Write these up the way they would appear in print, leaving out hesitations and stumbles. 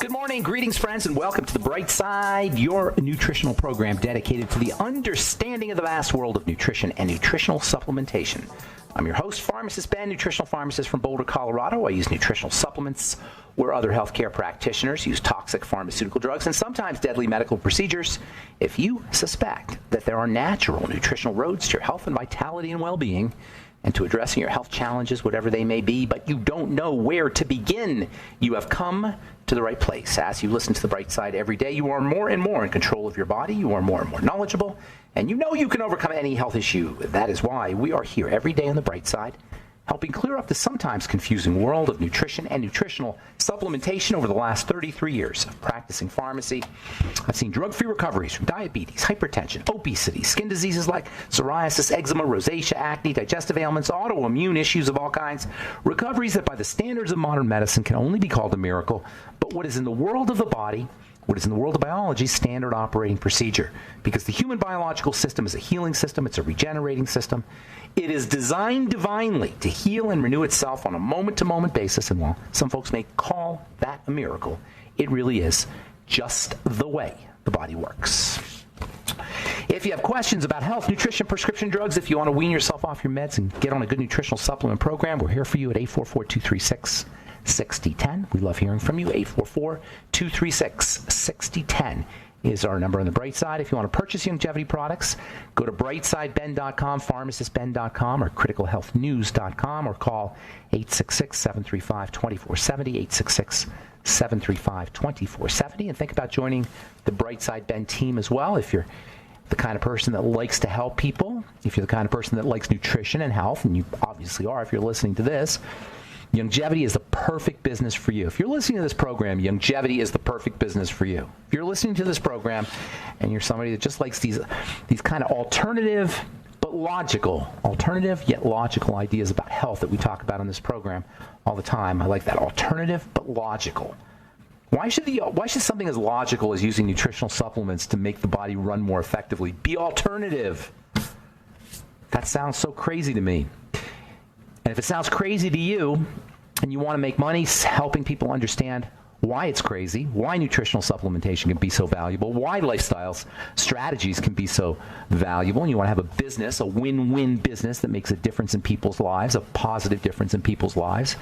Good morning, greetings, friends, and welcome to The Bright Side, your nutritional program dedicated to the understanding of the vast world of nutrition and nutritional supplementation. I'm your host, Pharmacist Ben, nutritional pharmacist from Boulder, Colorado. I use nutritional supplements where other healthcare practitioners use toxic pharmaceutical drugs and sometimes deadly medical procedures. If you suspect that there are natural nutritional roads to your health and vitality and well-being, and to addressing your health challenges, whatever they may be, but you don't know where to begin, you have come to the right place. As you listen to The Bright Side every day, you are more and more in control of your body, you are more and more knowledgeable, and you know you can overcome any health issue. That is why we are here every day on The Bright Side, helping clear up the sometimes confusing world of nutrition and nutritional supplementation. Over the last 33 years of practicing pharmacy, I've seen drug-free recoveries from diabetes, hypertension, obesity, skin diseases like psoriasis, eczema, rosacea, acne, digestive ailments, autoimmune issues of all kinds, recoveries that by the standards of modern medicine can only be called a miracle, but what is in the world of the body, what is in the world of biology, standard operating procedure. Because the human biological system is a healing system, it's a regenerating system. It is designed divinely to heal and renew itself on a moment-to-moment basis, and while some folks may call that a miracle, it really is just the way the body works. If you have questions about health, nutrition, prescription drugs, if you want to wean yourself off your meds and get on a good nutritional supplement program, we're here for you at 844-236-6010. We love hearing from you. 844-236-6010 is our number on The Bright Side. If you want to purchase longevity products, go to brightsideben.com, pharmacistben.com, or criticalhealthnews.com, or call 866-735-2470, 866-735-2470, and think about joining the Bright Side Ben team as well. If you're the kind of person that likes to help people, if you're the kind of person that likes nutrition and health, and you obviously are if you're listening to this, longevity is the perfect business for you. If you're listening to this program, longevity is the perfect business for you. If you're listening to this program and you're somebody that just likes these kind of alternative yet logical ideas about health that we talk about on this program all the time, I like that. Alternative but logical. Why should something as logical as using nutritional supplements to make the body run more effectively be alternative? That sounds so crazy to me. And if it sounds crazy to you and you want to make money helping people understand why it's crazy, why nutritional supplementation can be so valuable, why lifestyles strategies can be so valuable, and you want to have a business, a win-win business that makes a difference in people's lives, a positive difference in people's lives,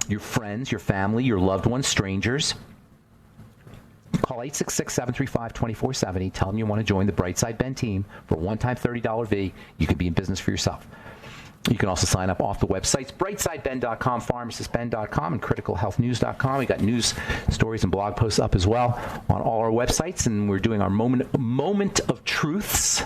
your friends, your family, your loved ones, strangers, call 866-735-2470. Tell them you want to join the Bright Side Ben team for a one-time $30 fee. You can be in business for yourself. You can also sign up off the websites, brightsideben.com, pharmacistben.com, and criticalhealthnews.com. We got news, stories, and blog posts up as well on all our websites, and we're doing our moment of truths.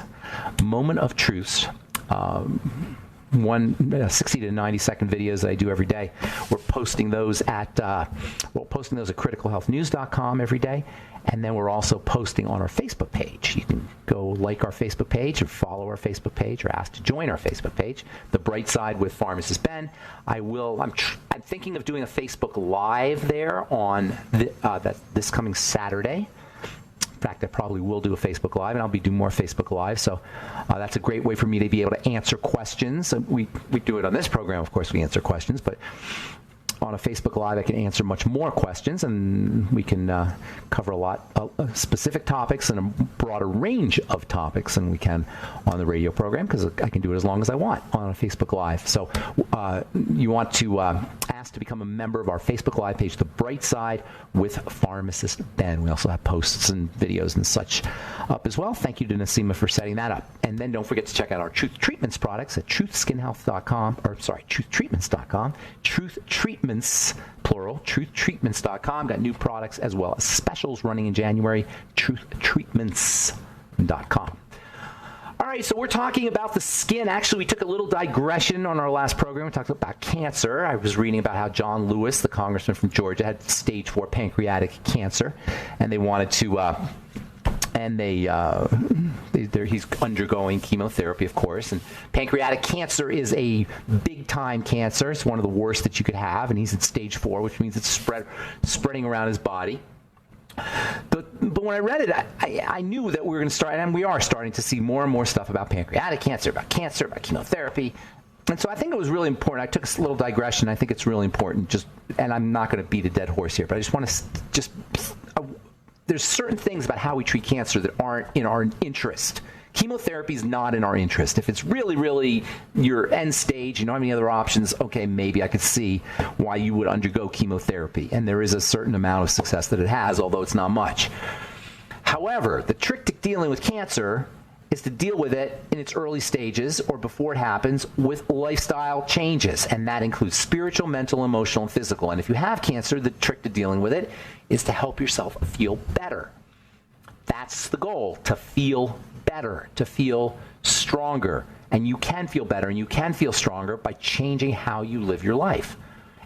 60 to 90 second videos that I do every day. We're posting those at criticalhealthnews.com every day, and then we're also posting on our Facebook page. You can go like our Facebook page or follow our Facebook page or ask to join our Facebook page, The Bright Side with Pharmacist Ben. I'm thinking of doing a Facebook Live there on this coming Saturday. In fact, I probably will do a Facebook Live, and I'll be doing more Facebook Live. So that's a great way for me to be able to answer questions. We do it on this program, of course, we answer questions, but on a Facebook Live, I can answer much more questions, and we can cover a lot of specific topics and a broader range of topics than we can on the radio program, because I can do it as long as I want on a Facebook Live. So you want to ask to become a member of our Facebook Live page, The Bright Side with Pharmacist Ben. We also have posts and videos and such up as well. Thank you to Nasima for setting that up. And then don't forget to check out our Truth Treatments products at truthtreatments.com. Truth Treatments, plural, truthtreatments.com. Got new products as well as specials running in January, truthtreatments.com. All right, so we're talking about the skin. Actually, we took a little digression on our last program. We talked about cancer. I was reading about how John Lewis, the congressman from Georgia, had stage 4 pancreatic cancer, and they wanted to he's undergoing chemotherapy, of course, and pancreatic cancer is a big-time cancer. It's one of the worst that you could have, and he's at stage 4, which means it's spreading around his body. But when I read it, I knew that we were going to start, and we are starting to see more and more stuff about pancreatic cancer, about chemotherapy, And so I think it was really important. I took a little digression. I think it's really important. And I'm not going to beat a dead horse here, but I just want to there's certain things about how we treat cancer that aren't in our interest. Chemotherapy is not in our interest. If it's really, really your end stage, you don't have any other options, okay, maybe I could see why you would undergo chemotherapy. And there is a certain amount of success that it has, although it's not much. However, the trick to dealing with cancer is to deal with it in its early stages or before it happens with lifestyle changes. And that includes spiritual, mental, emotional, and physical. And if you have cancer, the trick to dealing with it is to help yourself feel better. That's the goal, to feel better, to feel stronger. And you can feel better and you can feel stronger by changing how you live your life.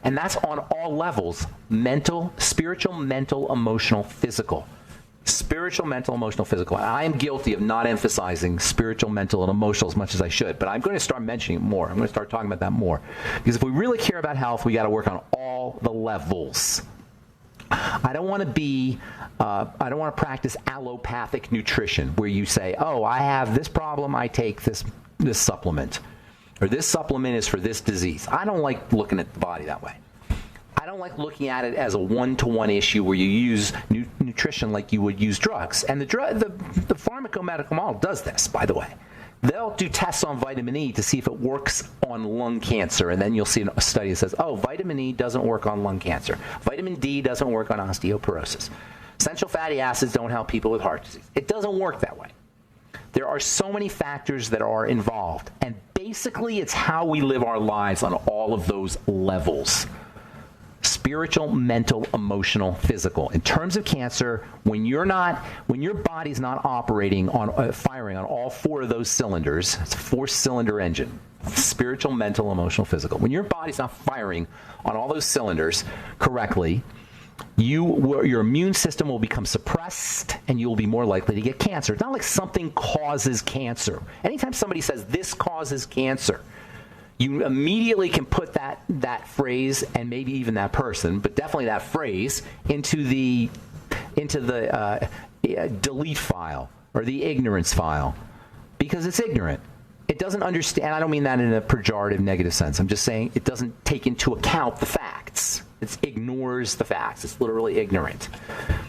And that's on all levels: mental, spiritual, mental, emotional, physical. Spiritual, mental, emotional, physical. I am guilty of not emphasizing spiritual, mental, and emotional as much as I should, but I'm going to start mentioning it more. I'm going to start talking about that more. Because if we really care about health, we got to work on all the levels. I don't want to practice allopathic nutrition where you say, oh, I have this problem, I take this supplement. Or this supplement is for this disease. I don't like looking at the body that way. I don't like looking at it as a one-to-one issue where you use nutrition like you would use drugs. And the pharmacomedical model does this, by the way. They'll do tests on vitamin E to see if it works on lung cancer, and then you'll see a study that says, oh, vitamin E doesn't work on lung cancer. Vitamin D doesn't work on osteoporosis. Essential fatty acids don't help people with heart disease. It doesn't work that way. There are so many factors that are involved, and basically it's how we live our lives on all of those levels. Spiritual, mental, emotional, physical. In terms of cancer, when your body's not operating on firing on all four of those cylinders, it's a 4-cylinder engine. Spiritual, mental, emotional, physical. When your body's not firing on all those cylinders correctly, your immune system will become suppressed and you will be more likely to get cancer. It's not like something causes cancer. Anytime somebody says this causes cancer, you immediately can put that phrase, and maybe even that person, but definitely that phrase, into the delete file or the ignorance file, because it's ignorant. It doesn't understand. I don't mean that in a pejorative, negative sense. I'm just saying it doesn't take into account the facts. It ignores the facts. It's literally ignorant.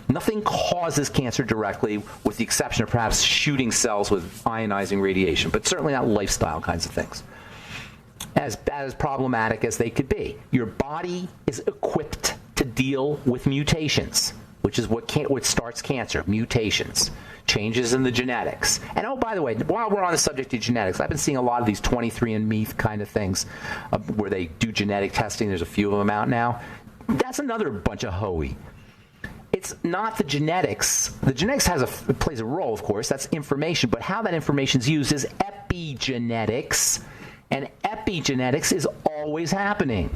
Nothing causes cancer directly, with the exception of perhaps shooting cells with ionizing radiation, but certainly not lifestyle kinds of things. As problematic as they could be. Your body is equipped to deal with mutations, which is what starts cancer, mutations, changes in the genetics. And oh, by the way, while we're on the subject of genetics, I've been seeing a lot of these 23andMe kind of things where they do genetic testing. There's a few of them out now. That's another bunch of hooey. It's not the genetics. The genetics plays a role, of course. That's information. But how that information is used is epigenetics. And epigenetics is always happening.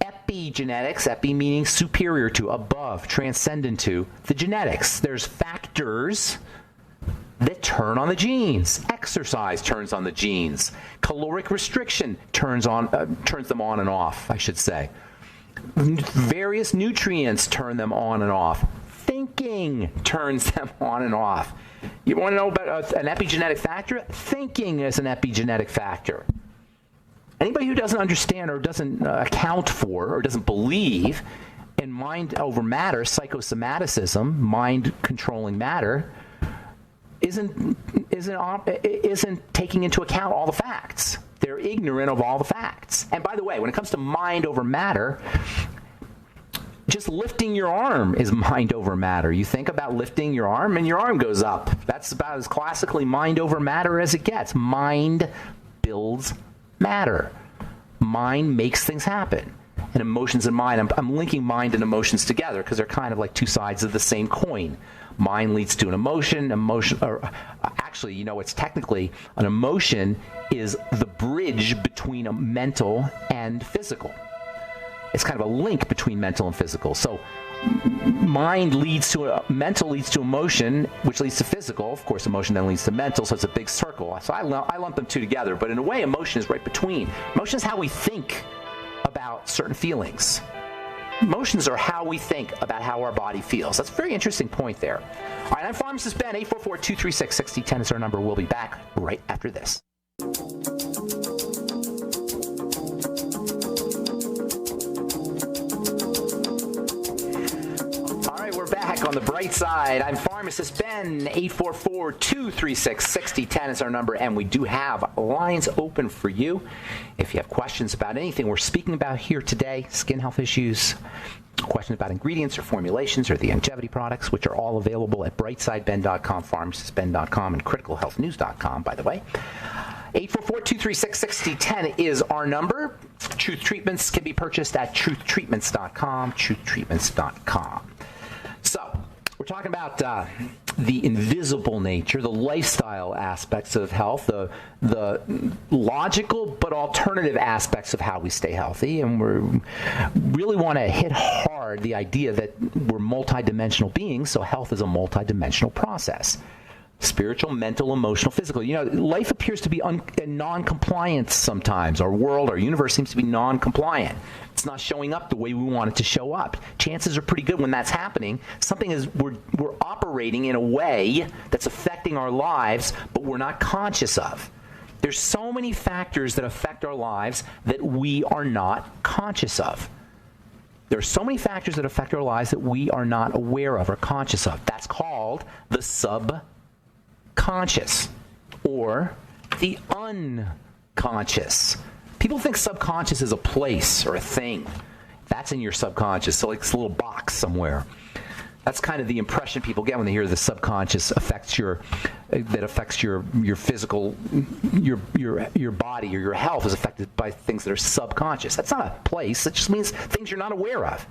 Epigenetics, epi meaning superior to, above, transcendent to, the genetics. There's factors that turn on the genes. Exercise turns on the genes. Caloric restriction turns them on and off, I should say. Various nutrients turn them on and off. Thinking turns them on and off. You want to know about an epigenetic factor? Thinking is an epigenetic factor. Anybody who doesn't understand or doesn't account for or doesn't believe in mind over matter, psychosomaticism, mind controlling matter, isn't taking into account all the facts. They're ignorant of all the facts. And by the way, when it comes to mind over matter, just lifting your arm is mind over matter. You think about lifting your arm and your arm goes up. That's about as classically mind over matter as it gets. Mind builds matter. Mind makes things happen. And emotions and mind, I'm linking mind and emotions together because they're kind of like two sides of the same coin. Mind leads to an emotion, actually, it's technically an emotion is the bridge between a mental and physical. It's kind of a link between mental and physical. So mental leads to emotion, which leads to physical. Of course, emotion then leads to mental, so it's a big circle. So I lump them two together, but in a way, emotion is right between. Emotion is how we think about certain feelings. Emotions are how we think about how our body feels. That's a very interesting point there. All right, I'm Pharmacist Ben. 844-236-6010 is our number. We'll be back right after this. on the bright side. I'm Pharmacist Ben. 844-236-6010 is our number, and we do have lines open for you. If you have questions about anything we're speaking about here today, skin health issues, questions about ingredients or formulations or the longevity products, which are all available at brightsideben.com, pharmacistben.com, and criticalhealthnews.com, by the way. 844-236-6010 is our number. Truth Treatments can be purchased at truthtreatments.com, truthtreatments.com. So, we're talking about the invisible nature, the lifestyle aspects of health, the logical but alternative aspects of how we stay healthy, and we really want to hit hard the idea that we're multidimensional beings, so health is a multidimensional process. Spiritual, mental, emotional, physical. You know, life appears to be non-compliant sometimes. Our world, our universe seems to be non-compliant. It's not showing up the way we want it to show up. Chances are pretty good when that's happening. Something is, we're operating in a way that's affecting our lives, but we're not conscious of. There's so many factors that affect our lives that we are not conscious of. There are so many factors that affect our lives that we are not aware of or conscious of. That's called the subconscious or the unconscious. People think subconscious is a place or a thing. That's in your subconscious, so like this little box somewhere. That's kind of the impression people get when they hear the subconscious affects your physical, your body or your health is affected by things that are subconscious. That's not a place. It just means things you're not aware of.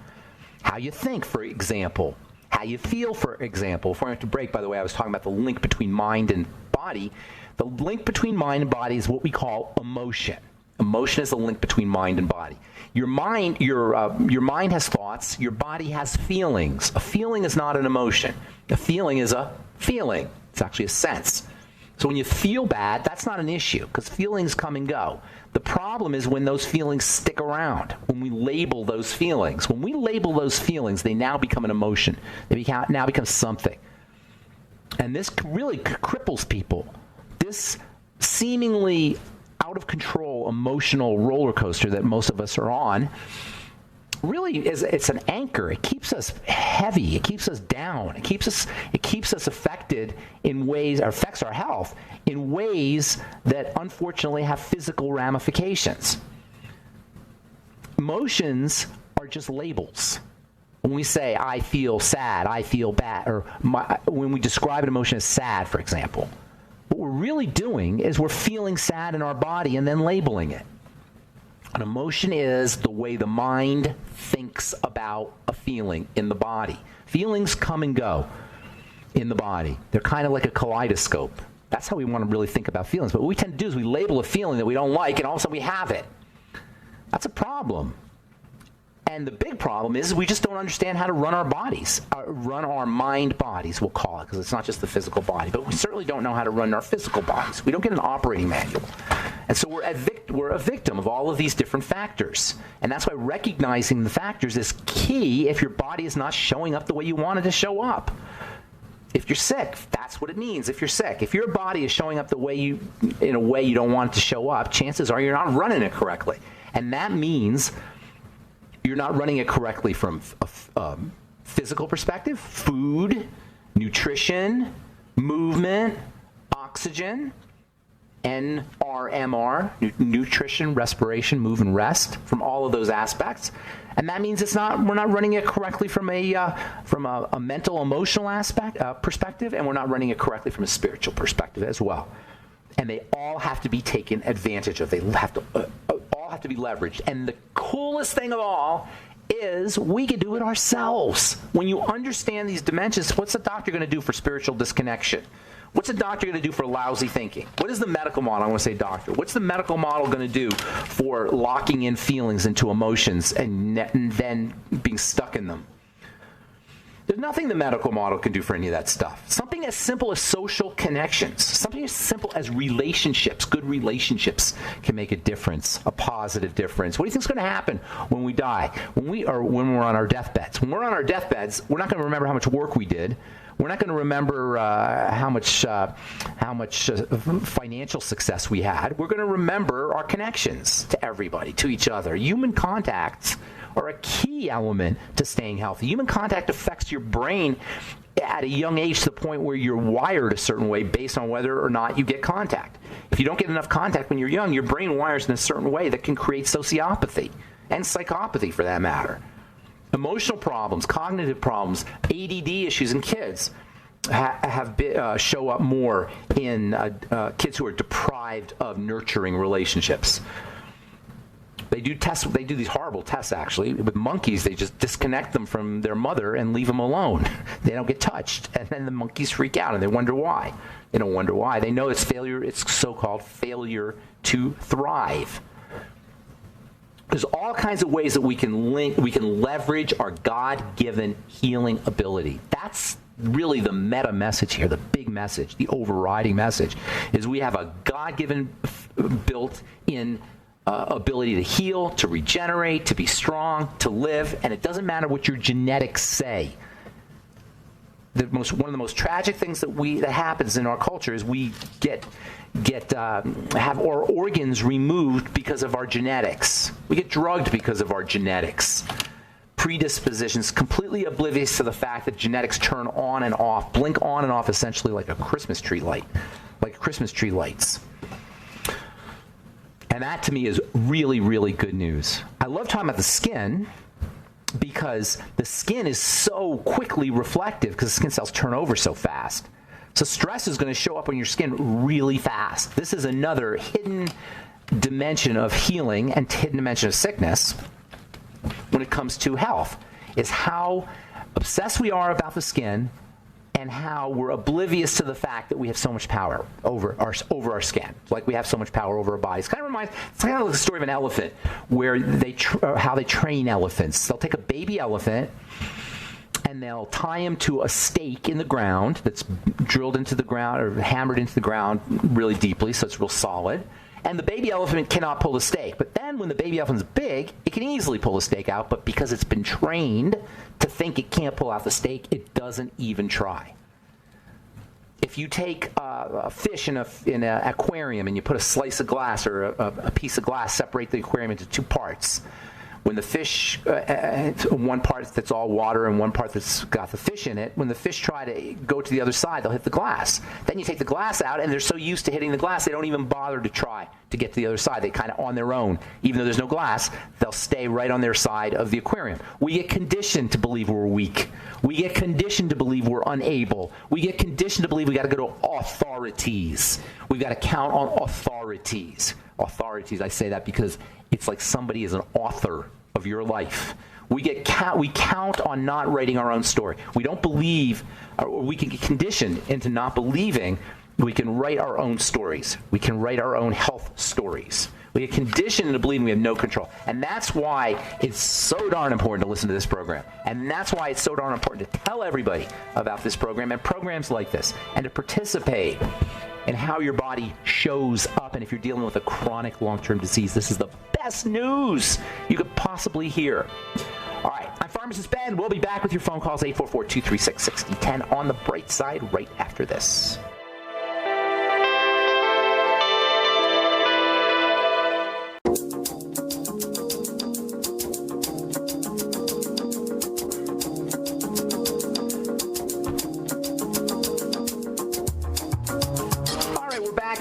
How you think, for example. How you feel, for example. Before I went to break, by the way, I was talking about the link between mind and body. The link between mind and body is what we call emotion. Emotion is the link between mind and body. Your mind has thoughts. Your body has feelings. A feeling is not an emotion. A feeling is a feeling. It's actually a sense. So when you feel bad, that's not an issue because feelings come and go. The problem is when those feelings stick around, when we label those feelings. When we label those feelings, they now become an emotion. They now become something. And this really cripples people. This seemingly out-of-control emotional roller coaster that most of us are on really it's an anchor. It keeps us heavy. It keeps us down. It keeps us affected in ways, or affects our health in ways that unfortunately have physical ramifications. Emotions are just labels. When we say, I feel sad, I feel bad, or when we describe an emotion as sad, for example, what we're really doing is we're feeling sad in our body and then labeling it. An emotion is the way the mind thinks about a feeling in the body. Feelings come and go in the body. They're kind of like a kaleidoscope. That's how we want to really think about feelings. But what we tend to do is we label a feeling that we don't like, and all of a sudden we have it. That's a problem. And the big problem is we just don't understand how to run our bodies, run our mind bodies, we'll call it, because it's not just the physical body. But we certainly don't know how to run our physical bodies. We don't get an operating manual. And so we're a victim of all of these different factors. And that's why recognizing the factors is key if your body is not showing up the way you want it to show up. If you're sick, that's what it means. If you're sick, if your body is showing up in a way you don't want it to show up, chances are you're not running it correctly. And that means you're not running it correctly from a physical perspective, food, nutrition, movement, oxygen, NRMR, nutrition, respiration, move, and rest, from all of those aspects. And that means we're not running it correctly from a mental, emotional perspective, and we're not running it correctly from a spiritual perspective as well. And they all have to be taken advantage of. They have to all have to be leveraged. And the coolest thing of all is we can do it ourselves. When you understand these dimensions, what's the doctor going to do for spiritual disconnection? What's the doctor going to do for lousy thinking? What is the medical model? I want to say doctor. What's the medical model going to do for locking in feelings into emotions and then being stuck in them? There's nothing the medical model can do for any of that stuff. Something as simple as social connections, something as simple as relationships, good relationships can make a difference, a positive difference. What do you think is going to happen when we die, when we're on our deathbeds? When we're on our deathbeds, we're not going to remember how much work we did. We're not going to remember how much financial success we had. We're going to remember our connections to everybody, to each other. Human contacts are a key element to staying healthy. Human contact affects your brain at a young age to the point where you're wired a certain way based on whether or not you get contact. If you don't get enough contact when you're young, your brain wires in a certain way that can create sociopathy and psychopathy for that matter. Emotional problems, cognitive problems, ADD issues in kids show up more in kids who are deprived of nurturing relationships. They do these horrible tests, actually. With monkeys, they just disconnect them from their mother and leave them alone. They don't get touched. And then the monkeys freak out, and they wonder why. They don't wonder why. They know it's failure. It's so-called failure to thrive. There's all kinds of ways that we can leverage our God-given healing ability. That's really the meta message here, the big message, the overriding message, is we have a God-given built-in ability to heal, to regenerate, to be strong, to live, and it doesn't matter what your genetics say. One of the most tragic things that happens in our culture is we have our organs removed because of our genetics. We get drugged because of our genetics. Predispositions, completely oblivious to the fact that genetics turn on and off, blink on and off, essentially like a Christmas tree light, like Christmas tree lights. And that, to me, is really, really good news. I love talking about the skin because the skin is so quickly reflective because the skin cells turn over so fast. So stress is going to show up on your skin really fast. This is another hidden dimension of healing and hidden dimension of sickness when it comes to health, is how obsessed we are about the skin and how we're oblivious to the fact that we have so much power over our skin, like we have so much power over our bodies. It's kind of like the story of an elephant, where how they train elephants. They'll take a baby elephant and they'll tie him to a stake in the ground that's drilled into the ground or hammered into the ground really deeply, so it's real solid. And the baby elephant cannot pull the stake. But then when the baby elephant's big, it can easily pull the stake out. But because it's been trained to think it can't pull out the stake, it doesn't even try. If you take a fish in an aquarium and you put a slice of glass or a piece of glass, separate the aquarium into two parts. When the fish, one part that's all water and one part that's got the fish in it, when the fish try to go to the other side, they'll hit the glass. Then you take the glass out, and they're so used to hitting the glass, they don't even bother to try to get to the other side. They kind of on their own. Even though there's no glass, they'll stay right on their side of the aquarium. We get conditioned to believe we're weak. We get conditioned to believe we're unable. We get conditioned to believe we got to go to authorities. We've got to count on authorities. Authorities, I say that because it's like somebody is an author of your life. We count on not writing our own story. We don't believe, or we can get conditioned into not believing we can write our own stories. We can write our own health stories. We get conditioned into believing we have no control. And that's why it's so darn important to listen to this program. And that's why it's so darn important to tell everybody about this program and programs like this, and to participate in how your body shows up. And if you're dealing with a chronic long-term disease, this is the best news you could possibly hear. All right, I'm Pharmacist Ben. We'll be back with your phone calls, 844-236-6010 on the bright side right after this.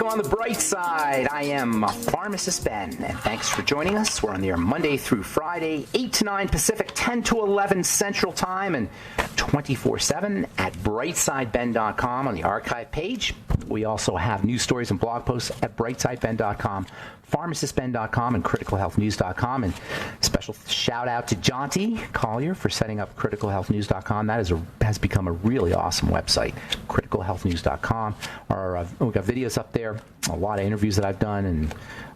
On the bright side, I am Pharmacist Ben, and thanks for joining us. We're on the air Monday through Friday, 8 to 9 Pacific, 10 to 11 Central Time, and 24/7 at brightsideben.com on the archive page. We also have news stories and blog posts at brightsideben.com, pharmacistben.com, and criticalhealthnews.com. And special shout out to Jonty Collier for setting up criticalhealthnews.com. That has become a really awesome website, criticalhealthnews.com. We've got videos up there, a lot of interviews that I've done, and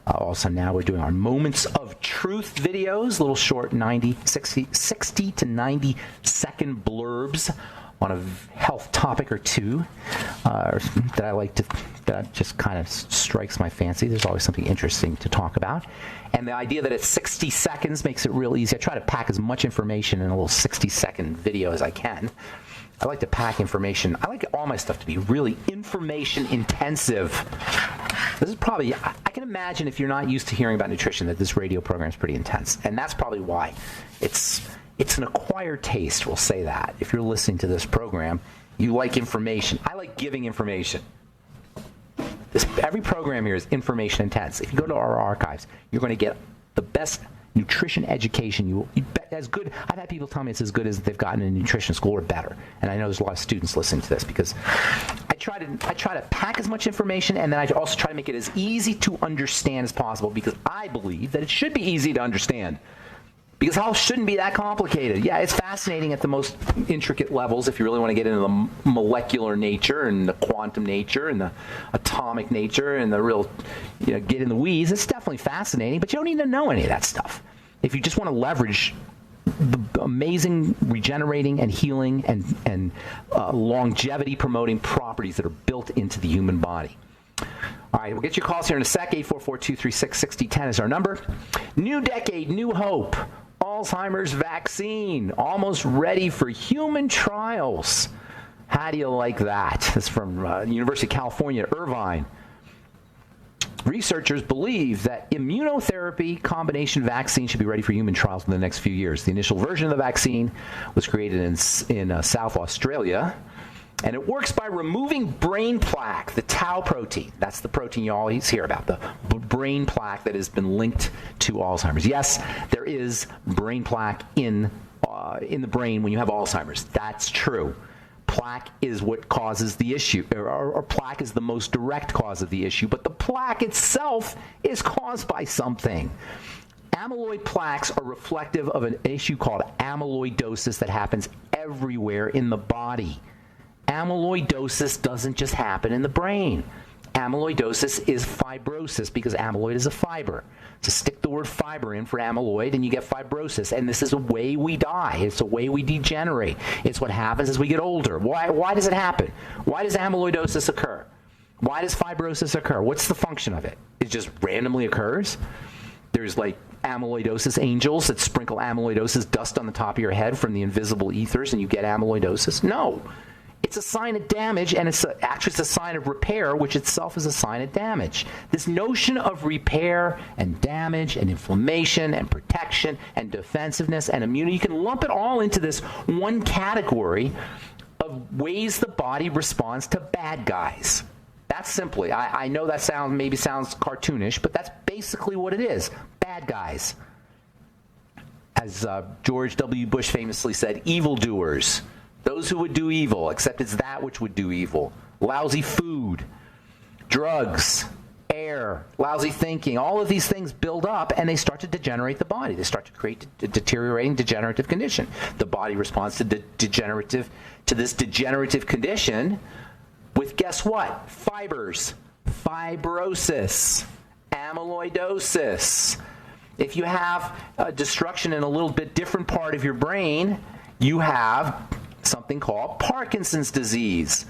also now we're doing our Moments of Truth videos, little short 60 to 90 second blurbs on a health topic or two that just kind of strikes my fancy. There's always something interesting to talk about. And the idea that it's 60 seconds makes it real easy. I try to pack as much information in a little 60-second video as I can. I like to pack information. I like all my stuff to be really information intensive. This is probably, I can imagine if you're not used to hearing about nutrition that this radio program is pretty intense. And that's probably why. It's an acquired taste, we'll say that. If you're listening to this program, you like information. I like giving information. Every program here is information intense. If you go to our archives, you're going to get the best nutrition education. You bet as good. I've had people tell me it's as good as they've gotten in nutrition school or better. And I know there's a lot of students listening to this because I try to pack as much information, and then I also try to make it as easy to understand as possible, because I believe that it should be easy to understand. Because health shouldn't be that complicated. Yeah, it's fascinating at the most intricate levels if you really want to get into the molecular nature and the quantum nature and the atomic nature and the real, get in the weeds. It's definitely fascinating, but you don't need to know any of that stuff. If you just want to leverage the amazing regenerating and healing and longevity promoting properties that are built into the human body. All right, we'll get your calls here in a sec. 844-236-6010 is our number. New decade, new hope. Alzheimer's vaccine almost ready for human trials. How do you like that? This is from University of California, Irvine. Researchers believe that immunotherapy combination vaccine should be ready for human trials in the next few years. The initial version of the vaccine was created in South Australia, and it works by removing brain plaque, the tau protein. That's the protein you always hear about, the brain plaque that has been linked to Alzheimer's. Yes, there is brain plaque in the brain when you have Alzheimer's. That's true. Plaque is what causes the issue, or plaque is the most direct cause of the issue, but the plaque itself is caused by something. Amyloid plaques are reflective of an issue called amyloidosis that happens everywhere in the body. Amyloidosis doesn't just happen in the brain. Amyloidosis is fibrosis because amyloid is a fiber. So stick the word fiber in for amyloid and you get fibrosis. And this is a way we die. It's a way we degenerate. It's what happens as we get older. Why does it happen? Why does amyloidosis occur? Why does fibrosis occur? What's the function of it? It just randomly occurs? There's like amyloidosis angels that sprinkle amyloidosis dust on the top of your head from the invisible ethers and you get amyloidosis? No. It's a sign of damage, and it's a sign of repair, which itself is a sign of damage. This notion of repair and damage and inflammation and protection and defensiveness and immunity, you can lump it all into this one category of ways the body responds to bad guys. That's simply, I know that maybe sounds cartoonish, but that's basically what it is. Bad guys. As George W. Bush famously said, evildoers. Those who would do evil, except it's that which would do evil. Lousy food, drugs, air, lousy thinking. All of these things build up and they start to degenerate the body. They start to create a deteriorating degenerative condition. The body responds to this degenerative condition with, guess what? Fibers, fibrosis, amyloidosis. If you have destruction in a little bit different part of your brain, you have something called Parkinson's disease.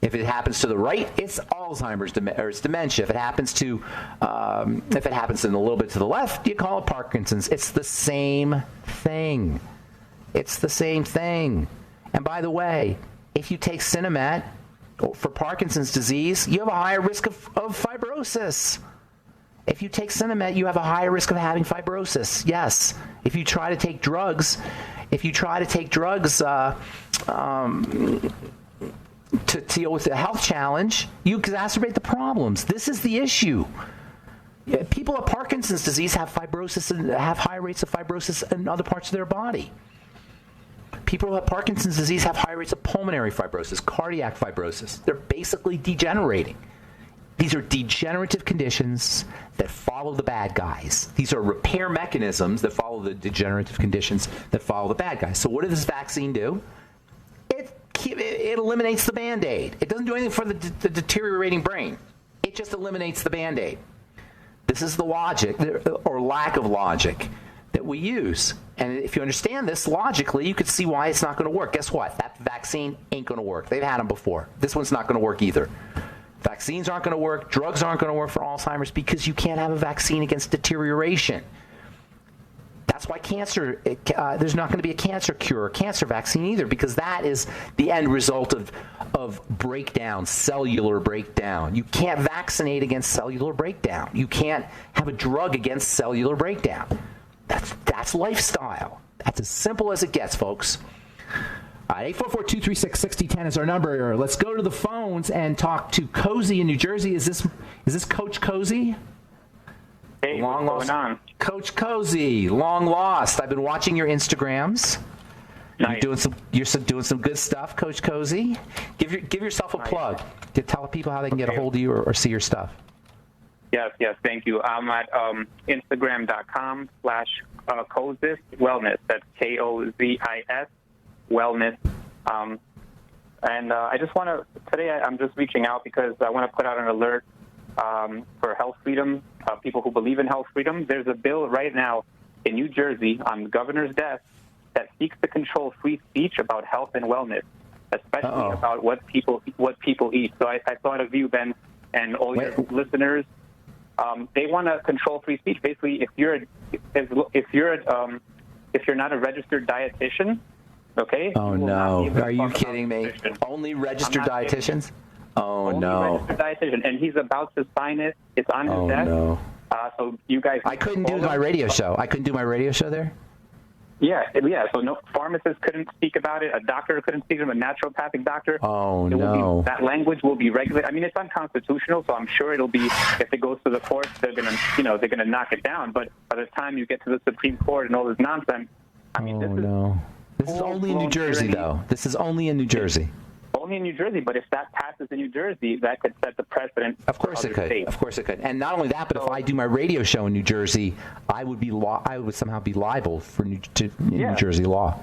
If it happens to the right, it's Alzheimer's or it's dementia. If it happens in a little bit to the left, you call it Parkinson's. It's the same thing. It's the same thing. And by the way, if you take Sinemet for Parkinson's disease, you have a higher risk of fibrosis. If you take Sinemet, you have a higher risk of having fibrosis. Yes. If you try to take drugs to deal with a health challenge, you exacerbate the problems. This is the issue. People with Parkinson's disease have fibrosis and have high rates of fibrosis in other parts of their body. People who have Parkinson's disease have high rates of pulmonary fibrosis, cardiac fibrosis. They're basically degenerating. These are degenerative conditions that follow the bad guys. These are repair mechanisms that follow the degenerative conditions that follow the bad guys. So what does this vaccine do? It eliminates the Band-Aid. It doesn't do anything for the deteriorating brain. It just eliminates the Band-Aid. This is the logic, or lack of logic, that we use. And if you understand this logically, you could see why it's not going to work. Guess what? That vaccine ain't going to work. They've had them before. This one's not going to work either. Vaccines aren't going to work. Drugs aren't going to work for Alzheimer's because you can't have a vaccine against deterioration. That's why cancer, there's not going to be a cancer cure or cancer vaccine either, because that is the end result of breakdown, cellular breakdown. You can't vaccinate against cellular breakdown. You can't have a drug against cellular breakdown. That's lifestyle. That's as simple as it gets, folks. 844-236-6010 is our number. Let's go to the phones and talk to Cozy in New Jersey. Is this Coach Cozy? Hey, what's going on? Coach Cozy, long lost. I've been watching your Instagrams. Nice. You're doing some good stuff, Coach Cozy. Give yourself a plug. Tell people how they can get a hold of you or see your stuff. Yes, thank you. I'm at Instagram.com/Kozis Wellness. That's Kozis Wellness. And I just want to, today I'm just reaching out because I want to put out an alert for health freedom, people who believe in health freedom. There's a bill right now in New Jersey on the governor's desk that seeks to control free speech about health and wellness, especially about what people eat. So I thought of you, Ben, and all your listeners. They want to control free speech. Basically, if you're not a registered dietitian, okay? Oh no! Are you kidding me? Only registered dietitians? Oh no! Registered dietitian, and he's about to sign it. It's on his desk. Oh no! So you guys. I couldn't do my radio show. I couldn't do my radio show there. Yeah. So no pharmacist couldn't speak about it. A doctor couldn't speak about it. A naturopathic doctor. Oh no! That language will be regulated. I mean, it's unconstitutional, so I'm sure it'll be. If it goes to the courts, they're gonna knock it down. But by the time you get to the Supreme Court and all this nonsense, I mean, this is only in New Jersey, though. This is only in New Jersey. Only in New Jersey, but if that passes in New Jersey, that could set the precedent. Of course it could. States. Of course it could. And not only that, but if I do my radio show in New Jersey, I would somehow be liable for New Jersey law.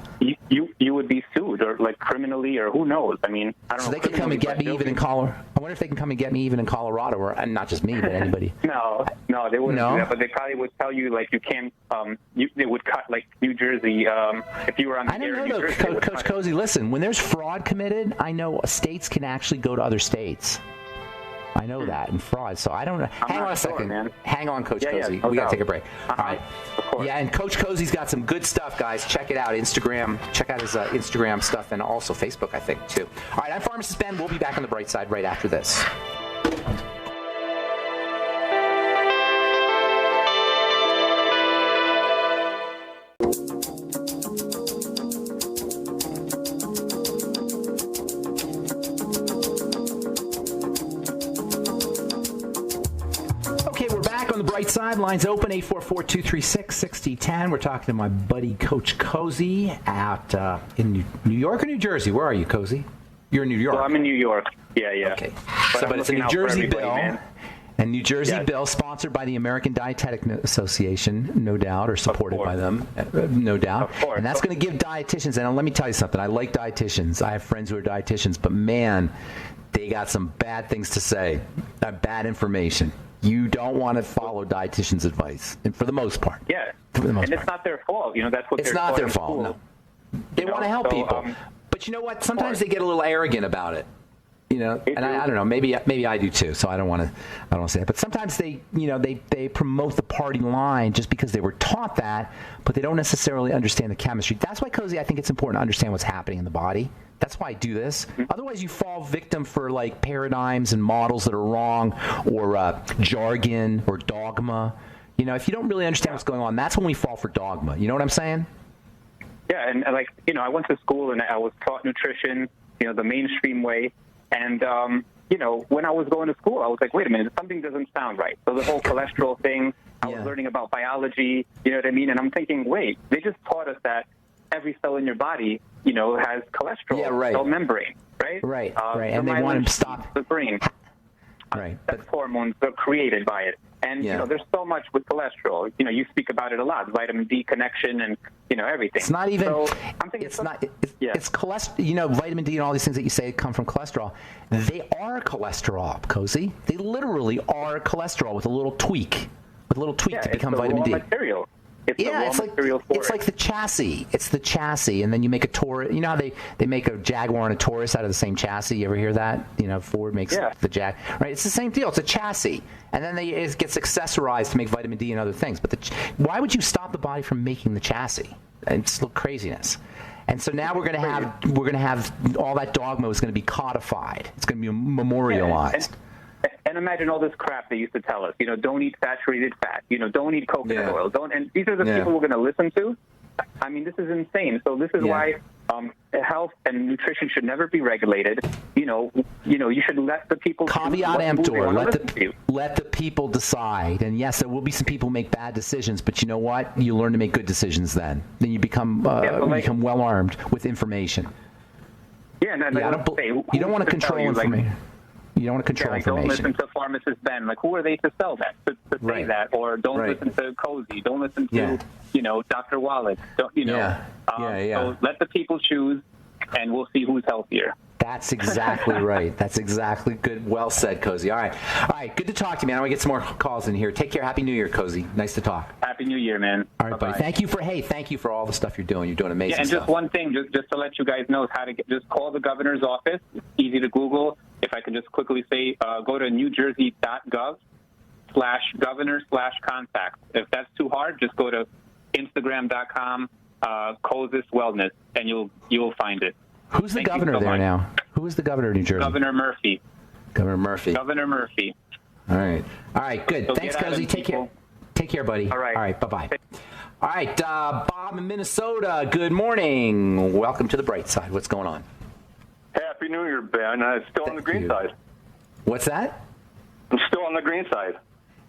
You would be sued or like criminally or who knows? I mean, I don't know. So they could come and get me even in Colorado. I wonder if they can come and get me even in Colorado, and not just me, but anybody. No, they wouldn't do that. But they probably would tell you like you can't. They would cut like New Jersey if you were on the air in New Jersey. Coach Cozy, listen. When there's fraud committed, I know states can actually go to other states. I know that in fraud, so I don't know. Hang on a second. Man. Hang on, Coach Cozy. We got to take a break. All right. Of course. Yeah, and Coach Cozy's got some good stuff, guys. Check it out. Instagram. Check out his Instagram stuff and also Facebook, I think, too. All right, I'm Pharmacist Ben. We'll be back on the bright side right after this. Bright side, lines open, 844-236-6010. We're talking to my buddy Coach Cozy out in New York or New Jersey. Where are you, Cozy? You're in New York. Well, I'm in New York. Yeah. Okay. But it's a New Jersey bill. Man. And New Jersey bill sponsored by the American Dietetic Association, no doubt, or supported by them, no doubt. And that's going to give dietitians, and let me tell you something, I like dietitians. I have friends who are dietitians, but man, they got some bad things to say, bad information. You don't want to follow dietitians' advice, and for the most part. Yeah, it's not their fault. That's what it's not their fault. No. They want to help people, but you know what? Sometimes they get a little arrogant about it. And I don't know. Maybe I do too. So I don't want to say that. But sometimes they promote the party line just because they were taught that, but they don't necessarily understand the chemistry. That's why, Cozy, I think it's important to understand what's happening in the body. That's why I do this. Otherwise, you fall victim for like paradigms and models that are wrong, or jargon or dogma. If you don't really understand what's going on, that's when we fall for dogma. You know what I'm saying? Yeah, and I went to school and I was taught nutrition, the mainstream way. And, when I was going to school, I was like, wait a minute, something doesn't sound right. So the whole cholesterol thing, I was learning about biology, you know what I mean? And I'm thinking, wait, they just taught us that every cell in your body, has cholesterol, cell membrane, right? Right. And they want to stop the brain. Right. Sex hormones are created by it. And, there's so much with cholesterol. You speak about it a lot, vitamin D connection and, everything. It's not even, so I'm thinking it's cholesterol, vitamin D and all these things that you say come from cholesterol. They are cholesterol, Cozy. They literally are cholesterol with a little tweak to become vitamin D. Material. It's the raw material for it's it. like the chassis. It's the chassis, and then you make a Taurus. You know how they make a Jaguar and a Taurus out of the same chassis? You ever hear that? You know, Ford makes the Jag. Right? It's the same deal. It's a chassis, and then it gets accessorized to make vitamin D and other things. But why would you stop the body from making the chassis? It's craziness. And so now we're going to have all that dogma is going to be codified. It's going to be memorialized. And imagine all this crap they used to tell us. You know, don't eat saturated fat. You know, don't eat coconut oil. And these are the people we're going to listen to. I mean, this is insane. So this is why health and nutrition should never be regulated. You know, you should let the people. Caveat emptor. Let the people decide. And yes, there will be some people who make bad decisions, but you know what? You learn to make good decisions. Then you become become well armed with information. Yeah, you don't want to control information. You don't want to control information. Don't listen to pharmacist Ben. Like, who are they to sell that? To say that, or don't listen to Cozy. Don't listen to Dr. Wallace. So let the people choose, and we'll see who's healthier. That's exactly right. That's exactly good. Well said, Cozy. All right. Good to talk to you, man. I want to get some more calls in here. Take care. Happy New Year, Cozy. Nice to talk. Happy New Year, man. All right, buddy. Thank you for all the stuff you're doing. You're doing amazing stuff. Just one thing, just to let you guys know how to just call the governor's office. It's easy to Google. If I can just quickly say, go to newjersey.gov/governor/contact. If that's too hard, just go to Instagram.com, Kozis Wellness, and you'll find it. Who's the governor there now? Who is the governor of New Jersey? Governor Murphy. Governor Murphy. All right, good. So thanks, Cozy. Take care. Take care, buddy. All right. Bye-bye. All right, Bob in Minnesota, good morning. Welcome to the bright side. What's going on? Happy New Year, Ben. Still on the green side. What's that? I'm still on the green side.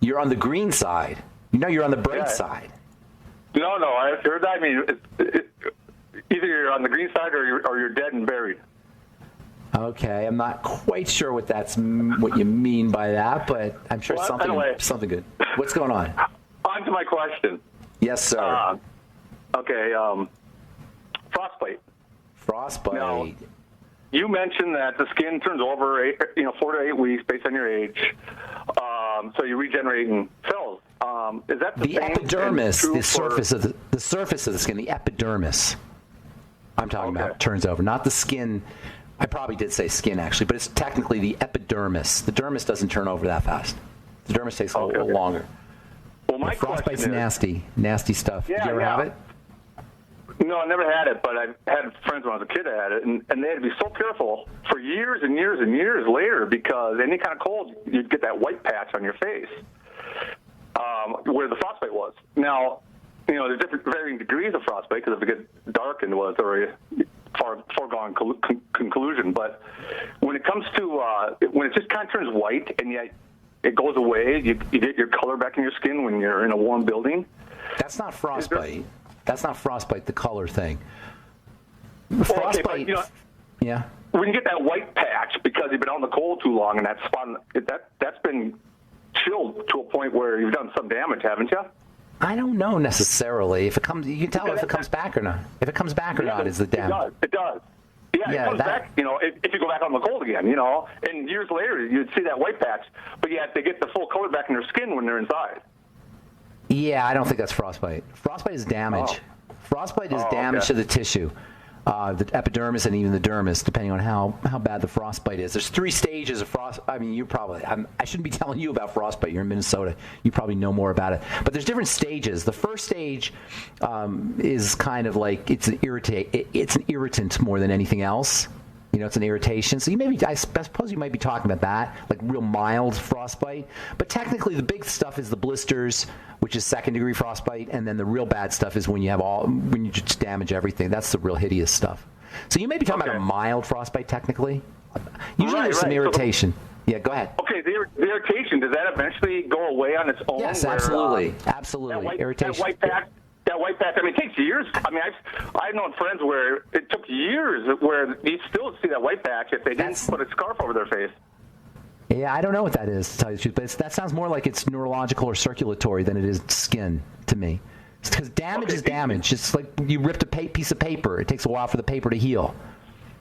You're on the green side. You know you're on the bright side. No, I heard that. I mean, either you're on the green side or you're dead and buried. Okay, I'm not quite sure what you mean by that, but I'm sure something good. What's going on? On to my question. Yes, sir. Okay, frostbite. Frostbite. Now, you mentioned that the skin turns over 4 to 8 weeks based on your age, so you're regenerating cells. Is that the epidermis, the surface of the skin, the epidermis? I'm talking about turns over, not the skin. I probably did say skin actually, but it's technically the epidermis. The dermis doesn't turn over that fast. The dermis takes a little longer. Well, my frostbite's question is, nasty stuff. Did you ever have it? No, I never had it, but I've had friends when I was a kid that had it, and they had to be so careful for years and years and years later because any kind of cold, you'd get that white patch on your face where the frostbite was. Now, there's different varying degrees of frostbite because if it gets darkened, it's already foregone conclusion. But when it comes to when it just kind of turns white and yet it goes away, you get your color back in your skin when you're in a warm building. That's not frostbite. That's not frostbite, the color thing. Frostbite, yeah. When you get that white patch because you've been out in the cold too long and that spot, that's been chilled to a point where you've done some damage, haven't you? I don't know necessarily. If it comes, you can tell if it comes back or not. If it comes back or not is the damage. It does. Yeah, it comes back, if you go back on the cold again, and years later you'd see that white patch, but yet they get the full color back in their skin when they're inside. Yeah, I don't think that's frostbite. Frostbite is damage. Frostbite is damage to the tissue, the epidermis and even the dermis, depending on how bad the frostbite is. There's 3 stages of frost. I mean, I shouldn't be telling you about frostbite. You're in Minnesota. You probably know more about it. But there's different stages. The first stage is kind of like it's an irritant more than anything else. It's an irritation. So I suppose you might be talking about that, like real mild frostbite. But technically, the big stuff is the blisters, which is 2nd-degree frostbite, and then the real bad stuff is when you just damage everything. That's the real hideous stuff. So you may be talking about a mild frostbite, technically. Usually there's some irritation. Yeah, go ahead. Okay, the irritation, does that eventually go away on its own? Yes, absolutely. Absolutely. Irritation. That white patch, I mean, it takes years. I mean, I've known friends where it took years where you still see that white patch if they didn't put a scarf over their face. Yeah, I don't know what that is, to tell you the truth, but that sounds more like it's neurological or circulatory than it is skin to me. Because damage is damage. It's like you ripped a piece of paper. It takes a while for the paper to heal.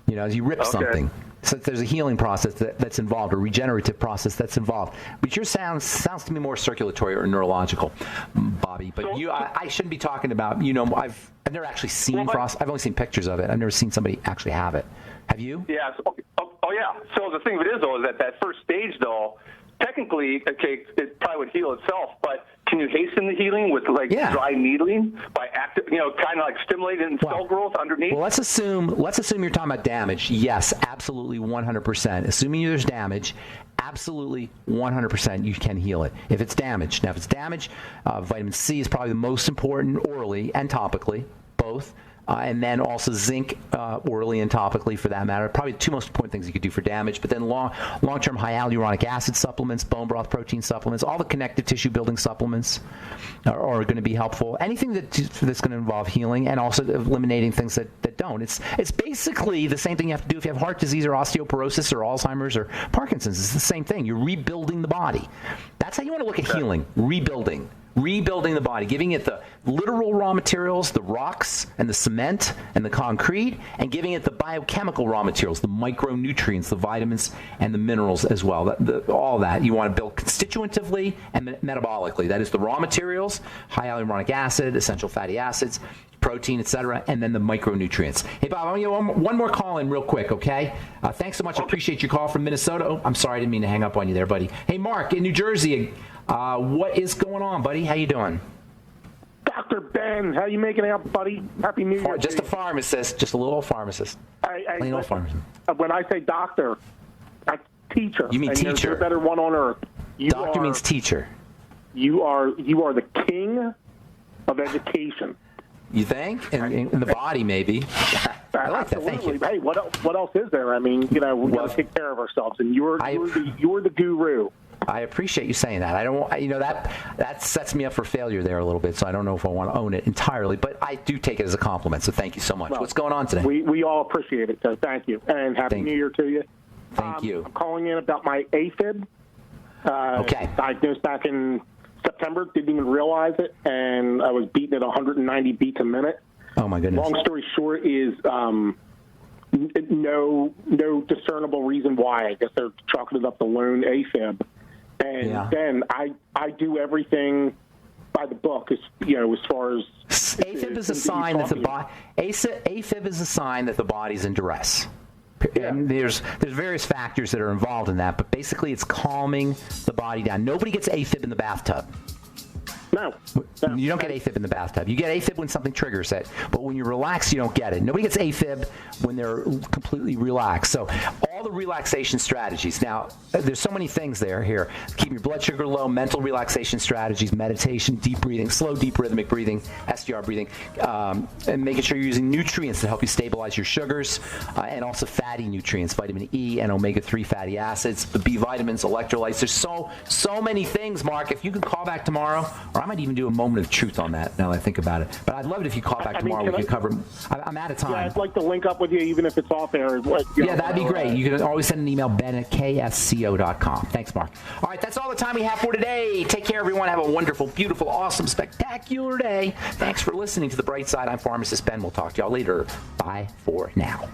You rip something. So there's a healing process that's involved, a regenerative process that's involved. But yours sounds to me more circulatory or neurological, Bobby. But I shouldn't be talking about, I've never actually seen frost. I've only seen pictures of it. I've never seen somebody actually have it. Have you? Yeah. Yeah. So the thing of it is, though, is that first stage, though, technically, okay, it probably would heal itself, but can you hasten the healing with dry needling by kind of like stimulating cell growth underneath? Well, let's assume you're talking about damage. Yes, absolutely, 100%. Assuming there's damage, absolutely 100% you can heal it if it's damaged. Now, if it's damaged, vitamin C is probably the most important orally and topically, both. And then also zinc orally and topically for that matter. Probably the two most important things you could do for damage. But then long-term high hyaluronic acid supplements, bone broth protein supplements, all the connective tissue building supplements are going to be helpful. Anything that's going to involve healing and also eliminating things that don't. It's basically the same thing you have to do if you have heart disease or osteoporosis or Alzheimer's or Parkinson's. It's the same thing. You're rebuilding the body. That's how you want to look at healing, rebuilding the body, giving it the literal raw materials, the rocks and the cement and the concrete, and giving it the biochemical raw materials, the micronutrients, the vitamins and the minerals as well. All that you want to build constitutively and metabolically. That is the raw materials, high hyaluronic acid, essential fatty acids, protein, etc., and then the micronutrients. Hey, Bob, I want you one more call in real quick, okay? Thanks so much. I appreciate your call from Minnesota. Oh, I'm sorry, I didn't mean to hang up on you there, buddy. Hey, Mark in New Jersey. What is going on, buddy? How you doing? Dr. Ben, how you making out, buddy? Happy New Year. Just a pharmacist, just a little pharmacist. Plain old pharmacist. When I say doctor, that's teacher. You mean and teacher? There's a better one on earth. Doctor means teacher. You are the king of education. You think? In the body, maybe. I like that. Thank you. Hey, what else is there? I mean, we got to take care of ourselves, and you're the guru. I appreciate you saying that. I don't, that sets me up for failure there a little bit, so I don't know if I want to own it entirely, but I do take it as a compliment, so thank you so much. Well, what's going on today? We all appreciate it, so thank you, and Happy New Year to you. Thank you. I'm calling in about my AFib. Okay. Diagnosed back in September, didn't even realize it, and I was beating at 190 beats a minute. Oh, my goodness. Long story short is no discernible reason why. I guess they're chalking it up to lone AFib. And then I do everything by the book, as far as AFib is a sign that AFib is a sign that the body's in duress. Yeah. And there's various factors that are involved in that, but basically it's calming the body down. Nobody gets AFib in the bathtub. No. You don't get AFib in the bathtub. You get AFib when something triggers it, but when you're relaxed, you don't get it. Nobody gets AFib when they're completely relaxed. So all the relaxation strategies. Now, there's so many things here. Keep your blood sugar low, mental relaxation strategies, meditation, deep breathing, slow, deep rhythmic breathing, SDR breathing, and making sure you're using nutrients to help you stabilize your sugars, and also fatty nutrients, vitamin E and omega-3 fatty acids, the B vitamins, electrolytes. There's so many things, Mark. If you could call back tomorrow, or I might even do a moment of truth on that now that I think about it. But I'd love it if you call back tomorrow. We could cover. I'm out of time. Yeah, I'd like to link up with you, even if it's off air. Yeah, that'd be great. You can always send an email, ben@ksco.com. Thanks, Mark. All right, that's all the time we have for today. Take care, everyone. Have a wonderful, beautiful, awesome, spectacular day. Thanks for listening to The Bright Side. I'm Pharmacist Ben. We'll talk to y'all later. Bye for now.